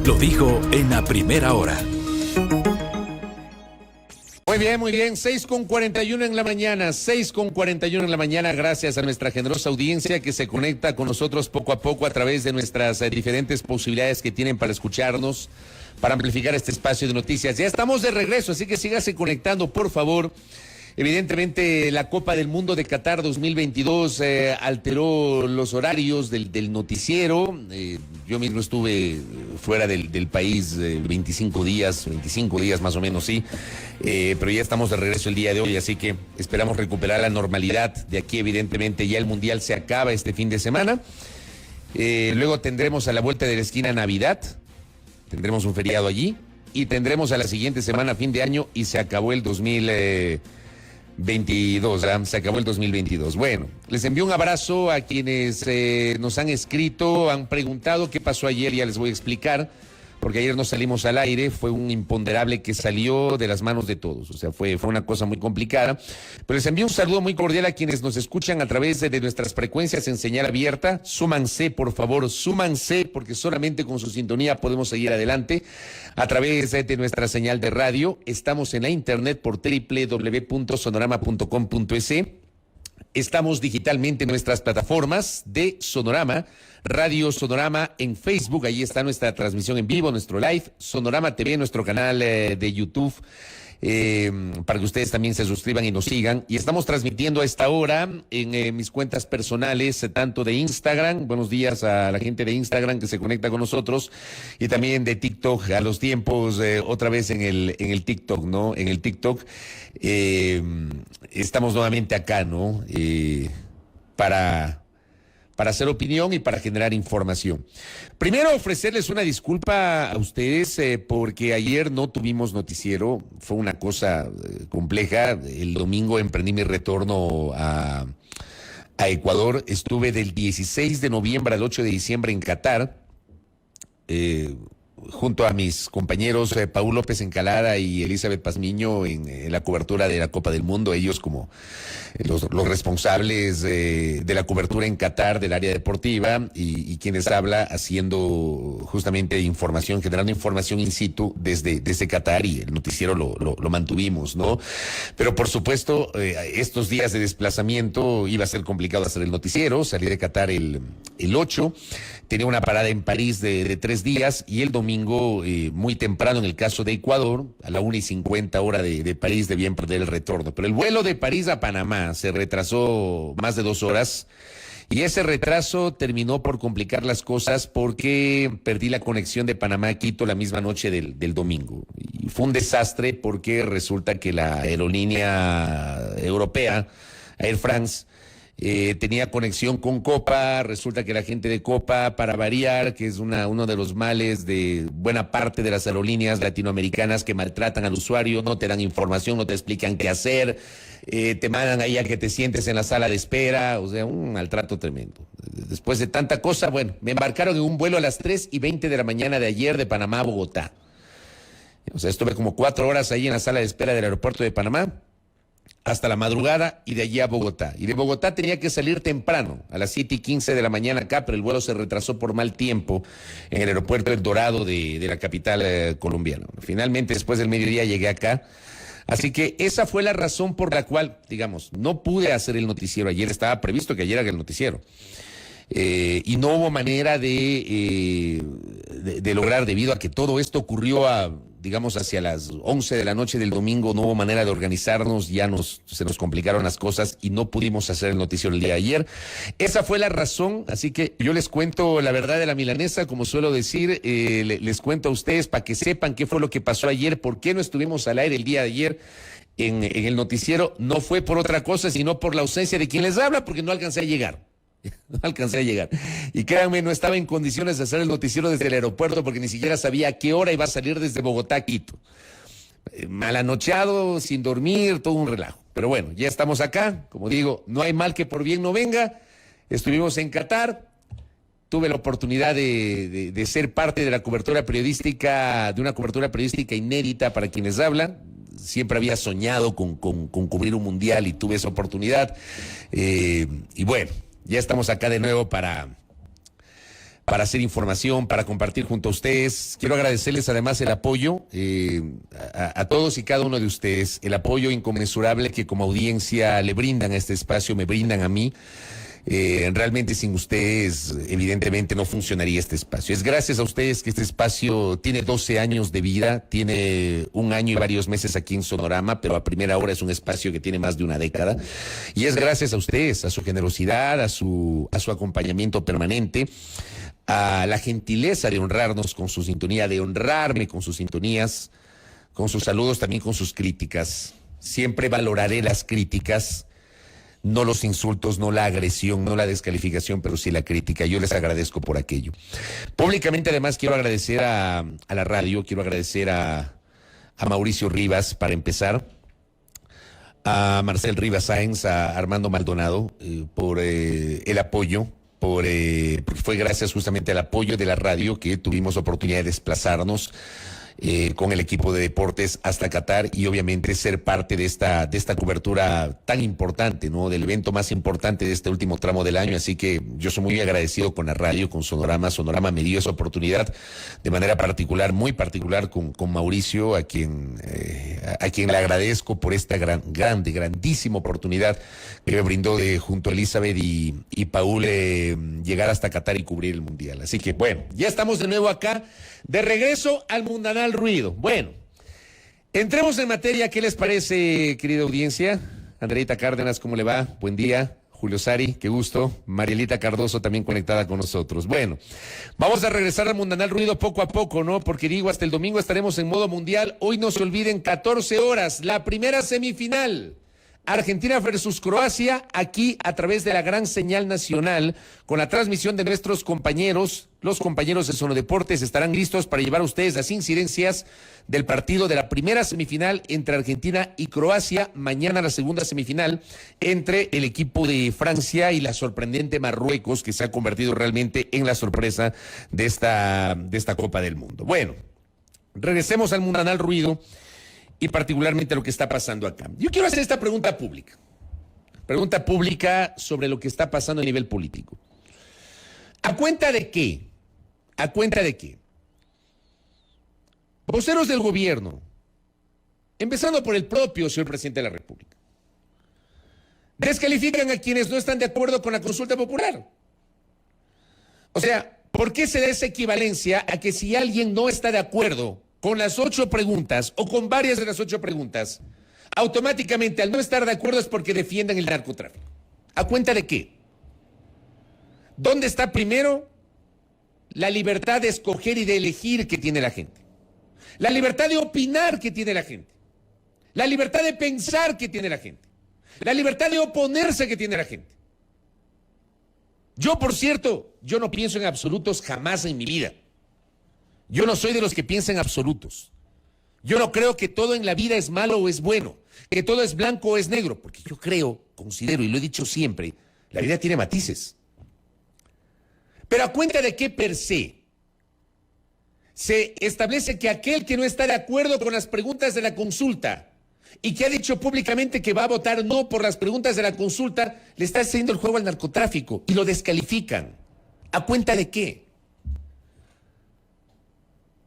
Lo dijo en la primera hora. Muy bien, 6:41 en la mañana, 6:41 en la mañana, gracias a nuestra generosa audiencia que se conecta con nosotros poco a poco a través de nuestras diferentes posibilidades que tienen para escucharnos, para amplificar este espacio de noticias. Ya estamos de regreso, así que sígase conectando, por favor. Evidentemente, la Copa del Mundo de Qatar 2022 alteró los horarios del noticiero. Yo mismo estuve fuera del país 25 días más o menos, sí. Pero ya estamos de regreso el día de hoy, así que esperamos recuperar la normalidad. De aquí, evidentemente, ya el Mundial se acaba este fin de semana. Luego tendremos a la vuelta de la esquina Navidad. Tendremos un feriado allí. Y tendremos a la siguiente semana, fin de año, y se acabó el 2022, ¿verdad? Se acabó el 2022. Bueno, les envío un abrazo a quienes nos han escrito, han preguntado qué pasó ayer, ya les voy a explicar, porque ayer no salimos al aire, fue un imponderable que salió de las manos de todos, o sea, fue una cosa muy complicada, pero les envío un saludo muy cordial a quienes nos escuchan a través de nuestras frecuencias en señal abierta. Súmanse, por favor, súmanse, porque solamente con su sintonía podemos seguir adelante a través de nuestra señal de radio. Estamos en la internet por www.sonorama.com.es. Estamos digitalmente en nuestras plataformas de Sonorama, Radio Sonorama en Facebook, ahí está nuestra transmisión en vivo, nuestro live, Sonorama TV, nuestro canal de YouTube, para que ustedes también se suscriban y nos sigan. Y estamos transmitiendo a esta hora en mis cuentas personales, tanto de Instagram, buenos días a la gente de Instagram que se conecta con nosotros, y también de TikTok, a los tiempos, otra vez en el TikTok, ¿no? En el TikTok. Estamos nuevamente acá, ¿no? Para hacer opinión y para generar información. Primero, ofrecerles una disculpa a ustedes porque ayer no tuvimos noticiero, fue una cosa compleja. El domingo emprendí mi retorno a Ecuador, estuve del 16 de noviembre al 8 de diciembre en Qatar, junto a mis compañeros Paul López Encalada y Elizabeth Pazmiño en la cobertura de la Copa del Mundo, ellos como los responsables de la cobertura en Qatar del área deportiva y quienes habla haciendo justamente información, generando información in situ desde Qatar, y el noticiero lo mantuvimos, ¿no? Pero por supuesto, estos días de desplazamiento iba a ser complicado hacer el noticiero. Salí de Qatar el 8, tenía una parada en París de 3 días, y el domingo, muy temprano en el caso de Ecuador, a la 1:50 hora de París, debían perder el retorno. Pero el vuelo de París a Panamá se retrasó más de 2 horas, y ese retraso terminó por complicar las cosas porque perdí la conexión de Panamá a Quito la misma noche del domingo. Y fue un desastre porque resulta que la aerolínea europea, Air France, tenía conexión con Copa. Resulta que la gente de Copa, para variar, que es uno de los males de buena parte de las aerolíneas latinoamericanas, que maltratan al usuario, no te dan información, no te explican qué hacer, te mandan ahí a que te sientes en la sala de espera, o sea, un maltrato tremendo. Después de tanta cosa, bueno, me embarcaron en un vuelo a las 3:20 de la mañana de ayer de Panamá a Bogotá. O sea, estuve como 4 horas ahí en la sala de espera del aeropuerto de Panamá hasta la madrugada, y de allí a Bogotá. Y de Bogotá tenía que salir temprano, a las 7:15 de la mañana acá, pero el vuelo se retrasó por mal tiempo en el aeropuerto El Dorado de la capital colombiana. Finalmente, después del mediodía llegué acá. Así que esa fue la razón por la cual, digamos, no pude hacer el noticiero ayer. Estaba previsto que ayer haga el noticiero. Y no hubo manera de lograr, debido a que todo esto ocurrió digamos, hacia las 11 de la noche del domingo. No hubo manera de organizarnos, se nos complicaron las cosas y no pudimos hacer el noticiero el día de ayer. Esa fue la razón, así que yo les cuento la verdad de la milanesa, como suelo decir. Les cuento a ustedes para que sepan qué fue lo que pasó ayer, por qué no estuvimos al aire el día de ayer en el noticiero. No fue por otra cosa, sino por la ausencia de quien les habla, porque no alcancé a llegar. No alcancé a llegar. Y créanme, no estaba en condiciones de hacer el noticiero desde el aeropuerto, porque ni siquiera sabía a qué hora iba a salir desde Bogotá a Quito. Malanocheado, sin dormir, todo un relajo. Pero bueno, ya estamos acá. Como digo, no hay mal que por bien no venga. Estuvimos en Qatar. Tuve la oportunidad de ser parte de la cobertura periodística, de una cobertura periodística inédita para quienes hablan. Siempre había soñado con cubrir un mundial y tuve esa oportunidad. Y bueno, ya estamos acá de nuevo para para hacer información, para compartir junto a ustedes. Quiero agradecerles además el apoyo a todos y cada uno de ustedes, el apoyo inconmensurable que como audiencia le brindan a este espacio, me brindan a mí. Realmente sin ustedes evidentemente no funcionaría este espacio. Es gracias a ustedes que este espacio tiene 12 años de vida, tiene 1 año y varios meses aquí en Sonorama, pero a primera hora es un espacio que tiene más de una década, y es gracias a ustedes, a su generosidad, a su acompañamiento permanente, a la gentileza de honrarnos con su sintonía, de honrarme con sus sintonías, con sus saludos, también con sus críticas. Siempre valoraré las críticas, no los insultos, no la agresión, no la descalificación, pero sí la crítica. Yo les agradezco por aquello. Públicamente, además, quiero agradecer a la radio, quiero agradecer a Mauricio Rivas, para empezar, a Marcel Rivas Sáenz, a Armando Maldonado, por el apoyo, porque fue gracias justamente al apoyo de la radio que tuvimos oportunidad de desplazarnos con el equipo de deportes hasta Qatar, y obviamente ser parte de esta cobertura tan importante, ¿no? Del evento más importante de este último tramo del año. Así que yo soy muy agradecido con la radio, con Sonorama. Sonorama me dio esa oportunidad de manera particular, muy particular, con Mauricio, a quien le agradezco por esta grandísima oportunidad que me brindó junto a Elizabeth y Paul llegar hasta Qatar y cubrir el Mundial. Así que bueno, ya estamos de nuevo acá, de regreso al mundanal ruido. Bueno, entremos en materia. ¿Qué les parece, querida audiencia? Andreita Cárdenas, ¿cómo le va? Buen día. Julio Sari, qué gusto. Marielita Cardoso también conectada con nosotros. Bueno, vamos a regresar al mundanal ruido poco a poco, ¿no? Porque digo, hasta el domingo estaremos en modo mundial. Hoy no se olviden, 14 horas, la primera semifinal. Argentina versus Croacia, aquí a través de la gran señal nacional, con la transmisión de nuestros compañeros. Los compañeros de Sonodeportes estarán listos para llevar a ustedes las incidencias del partido de la primera semifinal entre Argentina y Croacia. Mañana la segunda semifinal entre el equipo de Francia y la sorprendente Marruecos, que se ha convertido realmente en la sorpresa de esta Copa del Mundo. Bueno, regresemos al mundanal ruido y particularmente lo que está pasando acá. Yo quiero hacer esta pregunta pública sobre lo que está pasando a nivel político. ¿A cuenta de qué? ¿A cuenta de qué? Voceros del gobierno, empezando por el propio señor presidente de la República, descalifican a quienes no están de acuerdo con la consulta popular. O sea, ¿por qué se da esa equivalencia a que si alguien no está de acuerdo con las 8 preguntas o con varias de las 8 preguntas, automáticamente al no estar de acuerdo es porque defiendan el narcotráfico? ¿A cuenta de qué? ¿Dónde está primero la libertad de escoger y de elegir que tiene la gente? La libertad de opinar que tiene la gente. La libertad de pensar que tiene la gente. La libertad de oponerse que tiene la gente. Yo, por cierto, yo no pienso en absolutos jamás en mi vida. Yo no soy de los que piensan en absolutos. Yo no creo que todo en la vida es malo o es bueno, que todo es blanco o es negro, porque yo creo, considero, y lo he dicho siempre, la vida tiene matices. Pero a cuenta de que per se establece que aquel que no está de acuerdo con las preguntas de la consulta y que ha dicho públicamente que va a votar no por las preguntas de la consulta, le está haciendo el juego al narcotráfico y lo descalifican. ¿A cuenta de qué?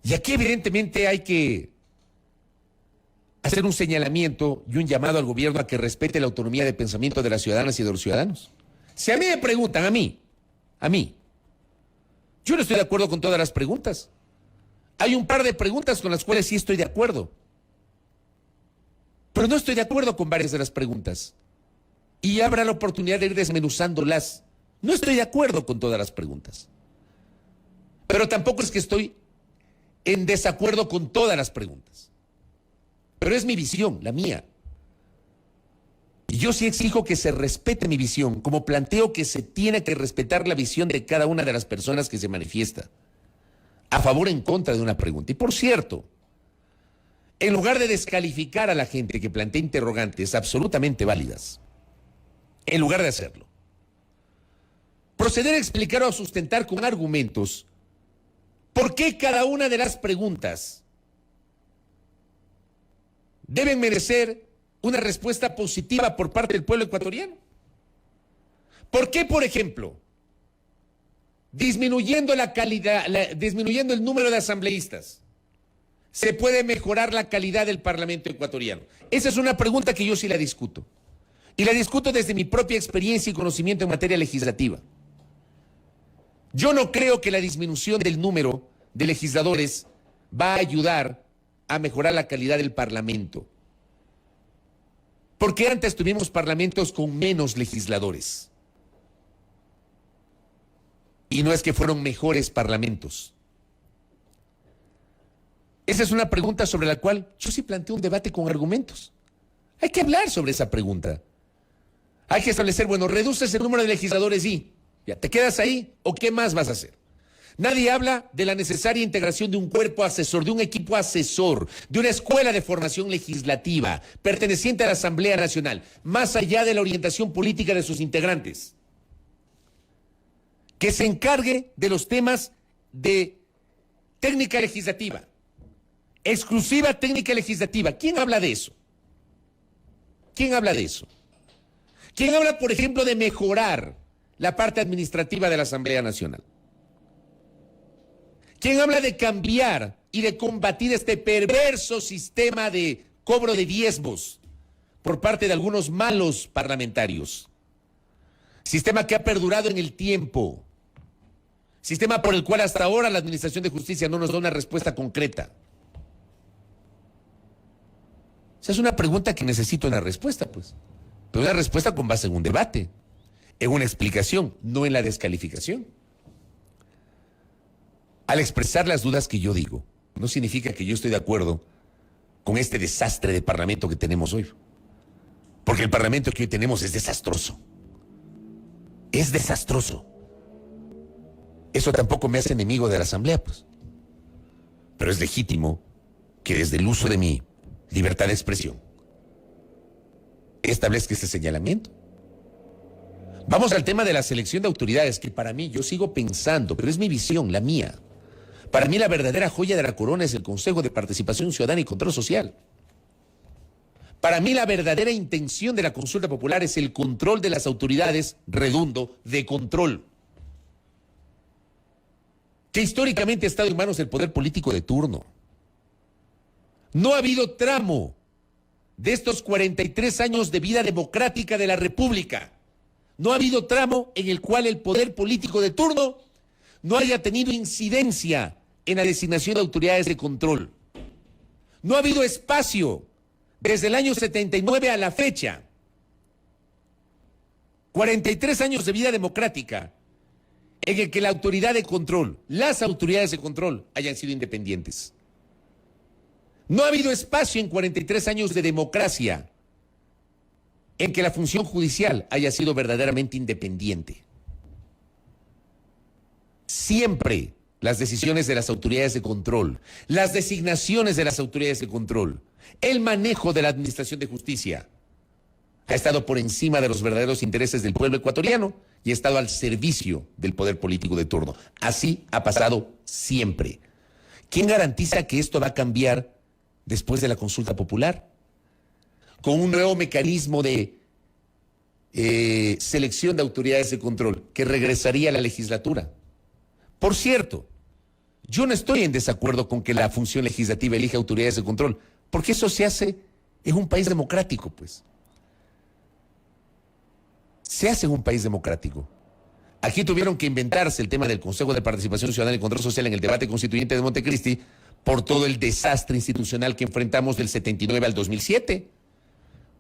Y aquí evidentemente hay que hacer un señalamiento y un llamado al gobierno a que respete la autonomía de pensamiento de las ciudadanas y de los ciudadanos. Si a mí me preguntan, a mí, yo no estoy de acuerdo con todas las preguntas. Hay un par de preguntas con las cuales sí estoy de acuerdo. Pero no estoy de acuerdo con varias de las preguntas. Y habrá la oportunidad de ir desmenuzándolas. No estoy de acuerdo con todas las preguntas. Pero tampoco es que estoy en desacuerdo con todas las preguntas. Pero es mi visión, la mía. Y yo sí exijo que se respete mi visión, como planteo que se tiene que respetar la visión de cada una de las personas que se manifiesta, a favor o en contra de una pregunta. Y por cierto, en lugar de descalificar a la gente que plantea interrogantes absolutamente válidas, en lugar de hacerlo, proceder a explicar o a sustentar con argumentos por qué cada una de las preguntas deben merecer una respuesta positiva por parte del pueblo ecuatoriano. ¿Por qué, por ejemplo, disminuyendo la calidad, disminuyendo el número de asambleístas, se puede mejorar la calidad del Parlamento ecuatoriano? Esa es una pregunta que yo sí la discuto. Y la discuto desde mi propia experiencia y conocimiento en materia legislativa. Yo no creo que la disminución del número de legisladores va a ayudar a mejorar la calidad del Parlamento. Porque antes tuvimos parlamentos con menos legisladores. Y no es que fueron mejores parlamentos. Esa es una pregunta sobre la cual yo sí planteo un debate con argumentos. Hay que hablar sobre esa pregunta. Hay que establecer, bueno, reduces el número de legisladores y ya te quedas ahí, ¿o qué más vas a hacer? Nadie habla de la necesaria integración de un cuerpo asesor, de un equipo asesor, de una escuela de formación legislativa perteneciente a la Asamblea Nacional, más allá de la orientación política de sus integrantes, que se encargue de los temas de técnica legislativa, exclusiva técnica legislativa. ¿Quién habla de eso? ¿Quién habla de eso? ¿Quién habla, por ejemplo, de mejorar la parte administrativa de la Asamblea Nacional? ¿Quién habla de cambiar y de combatir este perverso sistema de cobro de diezmos por parte de algunos malos parlamentarios? Sistema que ha perdurado en el tiempo. Sistema por el cual hasta ahora la Administración de Justicia no nos da una respuesta concreta. Esa es una pregunta que necesito una respuesta, pues. Pero una respuesta con base en un debate, en una explicación, no en la descalificación. Al expresar las dudas que yo digo, no significa que yo estoy de acuerdo con este desastre de parlamento que tenemos hoy. Porque el parlamento que hoy tenemos es desastroso. Es desastroso. Eso tampoco me hace enemigo de la Asamblea, pues. Pero es legítimo que desde el uso de mi libertad de expresión establezca este señalamiento. Vamos al tema de la selección de autoridades, que para mí, yo sigo pensando, pero es mi visión, la mía. Para mí la verdadera joya de la corona es el Consejo de Participación Ciudadana y Control Social. Para mí la verdadera intención de la consulta popular es el control de las autoridades, redundo, de control, que históricamente ha estado en manos del poder político de turno. No ha habido tramo de estos 43 años de vida democrática de la República. No ha habido tramo en el cual el poder político de turno no haya tenido incidencia en la designación de autoridades de control. No ha habido espacio desde el año 79 a la fecha. 43 años de vida democrática en el que la autoridad de control, las autoridades de control hayan sido independientes. No ha habido espacio en 43 años de democracia en que la función judicial haya sido verdaderamente independiente. Siempre las decisiones de las autoridades de control, las designaciones de las autoridades de control, el manejo de la administración de justicia ha estado por encima de los verdaderos intereses del pueblo ecuatoriano y ha estado al servicio del poder político de turno. Así ha pasado siempre. ¿Quién garantiza que esto va a cambiar después de la consulta popular? Con un nuevo mecanismo de selección de autoridades de control que regresaría a la legislatura. Por cierto, yo no estoy en desacuerdo con que la función legislativa elija autoridades de control, porque eso se hace en un país democrático, pues. Se hace en un país democrático. Aquí tuvieron que inventarse el tema del Consejo de Participación Ciudadana y Control Social en el debate constituyente de Montecristi por todo el desastre institucional que enfrentamos del 79 al 2007,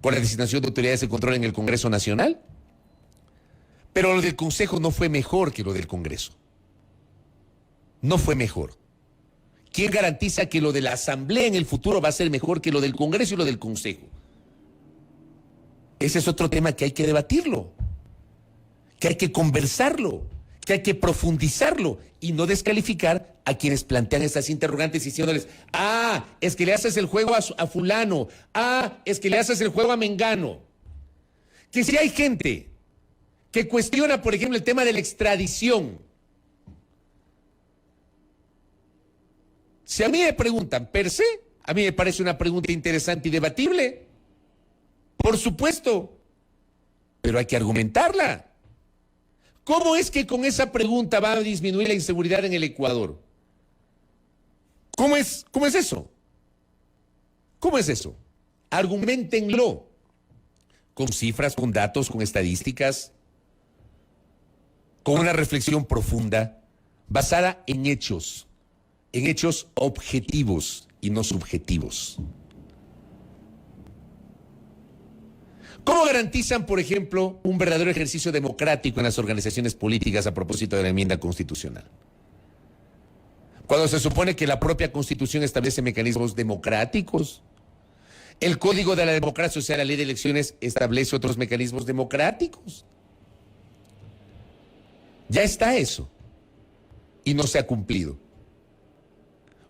con la designación de autoridades de control en el Congreso Nacional. Pero lo del Consejo no fue mejor que lo del Congreso. No fue mejor. ¿Quién garantiza que lo de la Asamblea en el futuro va a ser mejor que lo del Congreso y lo del Consejo? Ese es otro tema que hay que debatirlo, que hay que conversarlo, que hay que profundizarlo y no descalificar a quienes plantean estas interrogantes diciéndoles, es que le haces el juego a fulano, es que le haces el juego a mengano. Que si hay gente que cuestiona, por ejemplo, el tema de la extradición, si a mí me preguntan per se, a mí me parece una pregunta interesante y debatible. Por supuesto, pero hay que argumentarla. ¿Cómo es que con esa pregunta va a disminuir la inseguridad en el Ecuador? ¿Cómo es eso? ¿Cómo es eso? Arguméntenlo con cifras, con datos, con estadísticas, con una reflexión profunda, basada en hechos objetivos y no subjetivos. ¿Cómo garantizan, por ejemplo, un verdadero ejercicio democrático en las organizaciones políticas a propósito de la enmienda constitucional? Cuando se supone que la propia Constitución establece mecanismos democráticos. El Código de la Democracia, o sea, la Ley de Elecciones, establece otros mecanismos democráticos. Ya está eso. Y no se ha cumplido.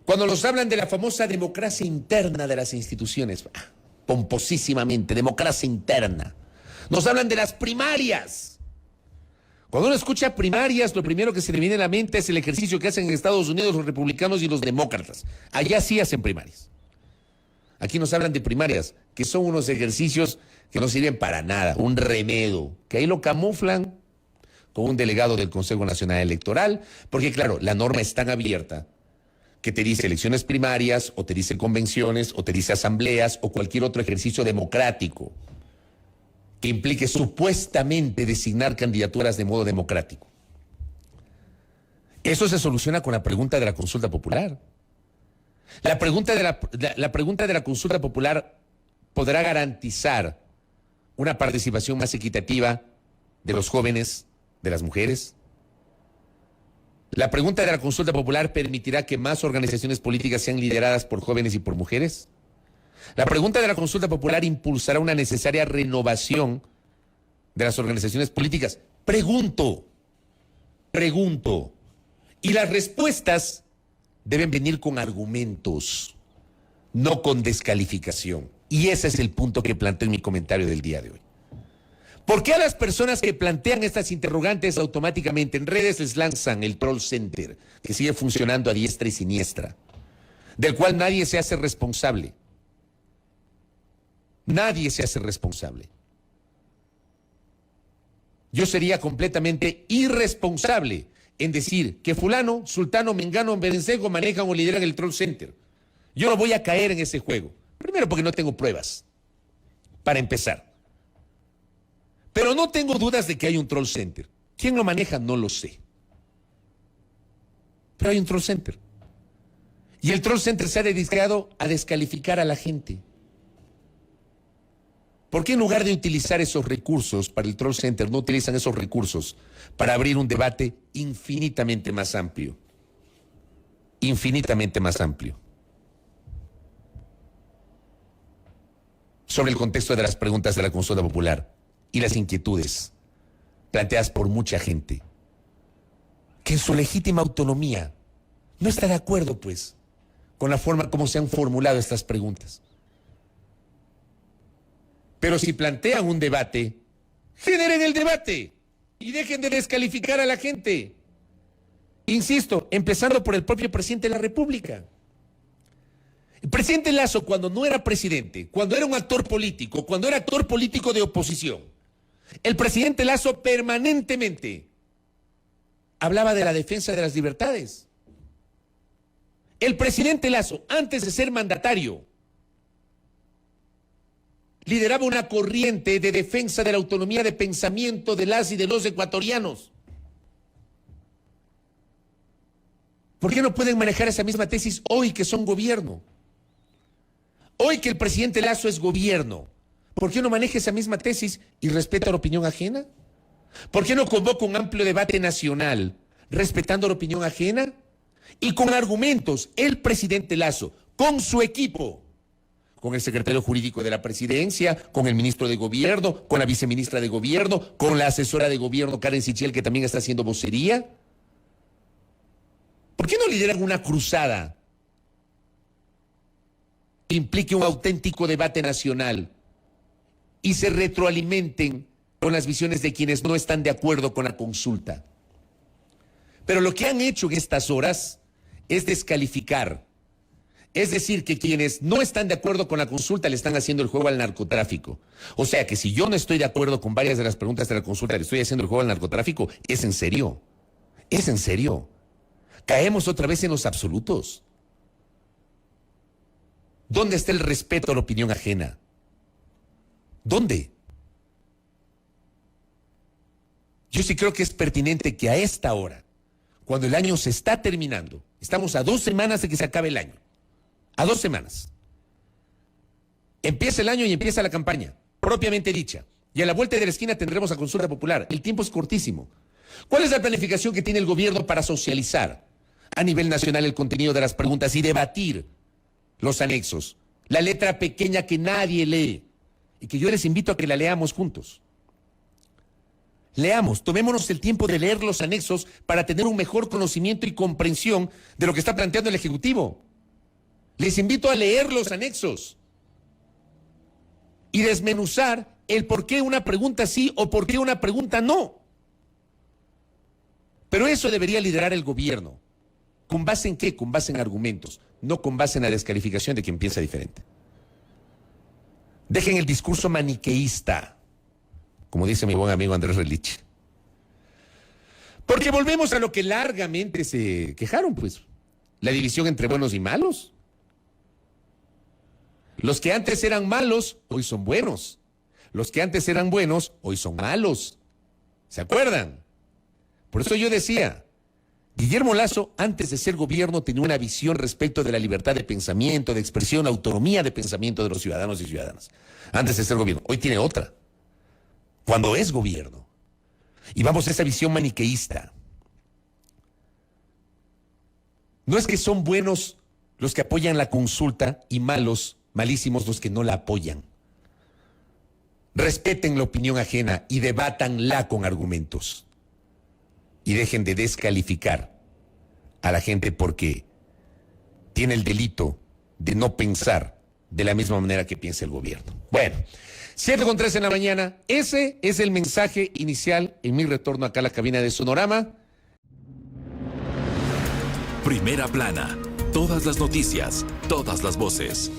Cuando nos hablan de la famosa democracia interna de las instituciones, pomposísimamente, democracia interna. Nos hablan de las primarias. Cuando uno escucha primarias, lo primero que se le viene a la mente es el ejercicio que hacen en Estados Unidos los republicanos y los demócratas. Allá sí hacen primarias. Aquí nos hablan de primarias, que son unos ejercicios que no sirven para nada, un remedio, que ahí lo camuflan con un delegado del Consejo Nacional Electoral, porque claro, la norma es tan abierta que te dice elecciones primarias, o te dice convenciones, o te dice asambleas, o cualquier otro ejercicio democrático que implique supuestamente designar candidaturas de modo democrático. Eso se soluciona con la pregunta de la consulta popular. La pregunta de la consulta popular podrá garantizar una participación más equitativa de los jóvenes, de las mujeres. La pregunta de la consulta popular permitirá que más organizaciones políticas sean lideradas por jóvenes y por mujeres. La pregunta de la consulta popular impulsará una necesaria renovación de las organizaciones políticas. Pregunto. Y las respuestas deben venir con argumentos, no con descalificación. Y ese es el punto que planteo en mi comentario del día de hoy. ¿Por qué a las personas que plantean estas interrogantes automáticamente en redes les lanzan el troll center, que sigue funcionando a diestra y siniestra, del cual nadie se hace responsable? Nadie se hace responsable. Yo sería completamente irresponsable en decir que fulano, sultano, mengano, berenjengo manejan o lideran el troll center. Yo no voy a caer en ese juego. Primero porque no tengo pruebas, para empezar. Pero no tengo dudas de que hay un troll center. ¿Quién lo maneja? No lo sé. Pero hay un troll center. Y el troll center se ha dedicado a descalificar a la gente. ¿Por qué en lugar de utilizar esos recursos para el troll center, no utilizan esos recursos para abrir un debate infinitamente más amplio? Infinitamente más amplio. Sobre el contexto de las preguntas de la consulta popular y las inquietudes planteadas por mucha gente, que en su legítima autonomía no está de acuerdo, pues, con la forma como se han formulado estas preguntas. Pero si plantean un debate, generen el debate y dejen de descalificar a la gente. Insisto, empezando por el propio presidente de la República. El presidente Lasso, cuando no era presidente, cuando era un actor político, cuando era actor político de oposición, el presidente Lasso permanentemente hablaba de la defensa de las libertades. El presidente Lasso, antes de ser mandatario, lideraba una corriente de defensa de la autonomía de pensamiento de las y de los ecuatorianos. ¿Por qué no pueden manejar esa misma tesis hoy que son gobierno? Hoy que el presidente Lasso es gobierno, ¿por qué no maneja esa misma tesis y respeta la opinión ajena? ¿Por qué no convoca un amplio debate nacional respetando la opinión ajena? Y con argumentos, el presidente Lasso, con su equipo, con el secretario jurídico de la presidencia, con el ministro de gobierno, con la viceministra de gobierno, con la asesora de gobierno Karen Sichel, que también está haciendo vocería. ¿Por qué no lideran una cruzada que implique un auténtico debate nacional y se retroalimenten con las visiones de quienes no están de acuerdo con la consulta? Pero lo que han hecho en estas horas es descalificar, Es decir, que quienes no están de acuerdo con la consulta le están haciendo el juego al narcotráfico. O sea que si yo no estoy de acuerdo con varias de las preguntas de la consulta, le estoy haciendo el juego al narcotráfico, es en serio. Es en serio. Caemos otra vez en los absolutos. ¿Dónde está el respeto a la opinión ajena? ¿Dónde? Yo sí creo que es pertinente que a esta hora, cuando el año se está terminando, estamos a 2 semanas de que se acabe el año, a 2 semanas, empieza el año y empieza la campaña, propiamente dicha, y a la vuelta de la esquina tendremos la consulta popular. El tiempo es cortísimo. ¿Cuál es la planificación que tiene el gobierno para socializar a nivel nacional el contenido de las preguntas y debatir los anexos? La letra pequeña que nadie lee y que yo les invito a que la leamos juntos. Leamos, tomémonos el tiempo de leer los anexos para tener un mejor conocimiento y comprensión de lo que está planteando el Ejecutivo. Les invito a leer los anexos y desmenuzar el por qué una pregunta sí o por qué una pregunta no. Pero eso debería liderar el gobierno. ¿Con base en qué? Con base en argumentos, no con base en la descalificación de quien piensa diferente. Dejen el discurso maniqueísta, como dice mi buen amigo Andrés Relich. Porque volvemos a lo que largamente se quejaron, pues. La división entre buenos y malos. Los que antes eran malos, hoy son buenos. Los que antes eran buenos, hoy son malos. ¿Se acuerdan? Por eso yo decía, Guillermo Lasso, antes de ser gobierno, tenía una visión respecto de la libertad de pensamiento, de expresión, autonomía de pensamiento de los ciudadanos y ciudadanas. Antes de ser gobierno. Hoy tiene otra. Cuando es gobierno. Y vamos a esa visión maniqueísta. No es que son buenos los que apoyan la consulta y malos, malísimos los que no la apoyan. Respeten la opinión ajena y debátanla con argumentos. Y dejen de descalificar a la gente porque tiene el delito de no pensar de la misma manera que piensa el gobierno. Bueno, 7:03 en la mañana. Ese es el mensaje inicial en mi retorno acá a la cabina de Sonorama. Primera plana. Todas las noticias, todas las voces.